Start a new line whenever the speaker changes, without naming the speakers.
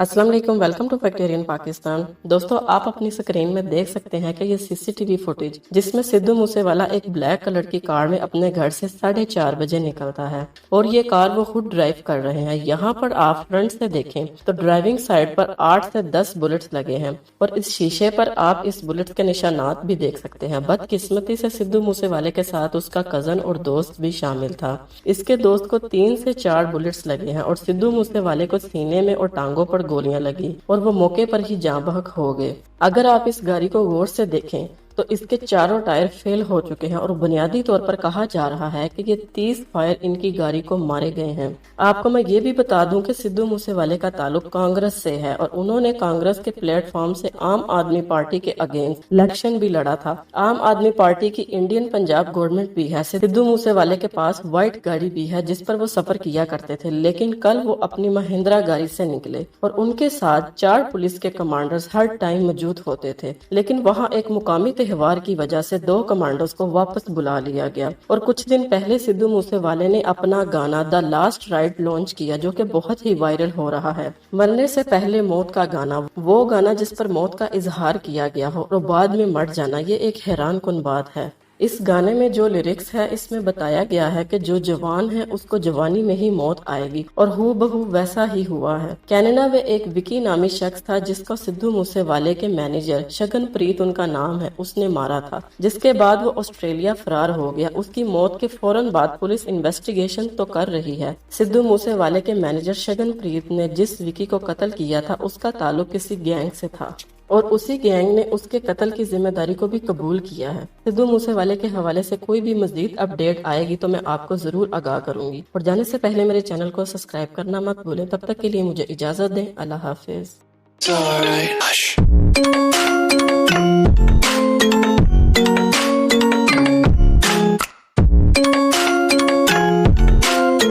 अस्सलाम वालेकुम, welcome to फैक्टेरियन Pakistan. दोस्तों, आप अपनी स्क्रीन में देख सकते हैं कि ये सीसीटीवी फुटेज जिसमें सिद्धू मूसेवाला एक ब्लैक कलर की कार में अपने घर से 4:30 बजे निकलता है और ये कार वो खुद ड्राइव कर रहे हैं। यहाँ पर आप फ्रंट से देखें तो ड्राइविंग साइड पर 8 से 10 बुलेट्स लगे हैं और इस शीशे पर आप इस बुलेट के निशानात भी देख सकते हैं। बदकिस्मती से सिद्धू मूसेवाले के साथ उसका कजन और दोस्त भी शामिल था। इसके दोस्त को 3 से 4 बुलेट्स लगे हैं और सिद्धू मूसेवाले को सीने में और टांगों पर गोलियां लगी और वो मौके पर ही जाँ बहक हो गए। अगर आप इस गाड़ी को गौर से देखें तो इसके चारों टायर फेल हो चुके हैं और बुनियादी तौर पर कहा जा रहा है कि ये 30 फायर इनकी गाड़ी को मारे गए हैं। आपको मैं ये भी बता दूं कि सिद्धू मूसेवाले का ताल्लुक कांग्रेस से है और उन्होंने कांग्रेस के प्लेटफॉर्म से आम आदमी पार्टी के अगेंस्ट इलेक्शन भी लड़ा था। आम आदमी पार्टी की इंडियन पंजाब गवर्नमेंट भी है। सिद्धू मूसेवाले के पास व्हाइट गाड़ी भी है जिस पर वो सफर किया करते थे, लेकिन कल वो अपनी महिंद्रा गाड़ी से निकले और उनके साथ 4 पुलिस के कमांडर्स हर टाइम मौजूद होते थे, लेकिन वहाँ एक मुकामी त्योहार की वजह से 2 कमांडोज को वापस बुला लिया गया। और कुछ दिन पहले सिद्धू मूसेवाले ने अपना गाना द लास्ट राइड लॉन्च किया जो कि बहुत ही वायरल हो रहा है। मरने से पहले मौत का गाना, वो गाना जिस पर मौत का इजहार किया गया हो और बाद में मर जाना, ये एक हैरान कुन बात है। इस गाने में जो लिरिक्स है इसमें बताया गया है कि जो जवान है उसको जवानी में ही मौत आएगी और हू बहू वैसा ही हुआ है। कनाडा में एक विकी नामी शख्स था जिसको सिद्धू मूसेवाले के मैनेजर शगनप्रीत उनका नाम है, उसने मारा था, जिसके बाद वो ऑस्ट्रेलिया फरार हो गया। उसकी मौत के फौरन बाद पुलिस इन्वेस्टिगेशन तो कर रही है। सिद्धू मूसेवाले के मैनेजर शगनप्रीत ने जिस विकी को कत्ल किया था उसका ताल्लुक किसी गैंग से था और उसी गैंग ने उसके कत्ल की जिम्मेदारी को भी कबूल किया है। सिद्धू मूसेवाले के हवाले से कोई भी मजीद अपडेट आएगी तो मैं आपको जरूर आगाह करूंगी। और जाने से पहले मेरे चैनल को सब्सक्राइब करना मत भूलें। तब तक के लिए मुझे इजाजत दें। अल्लाह हाफिज।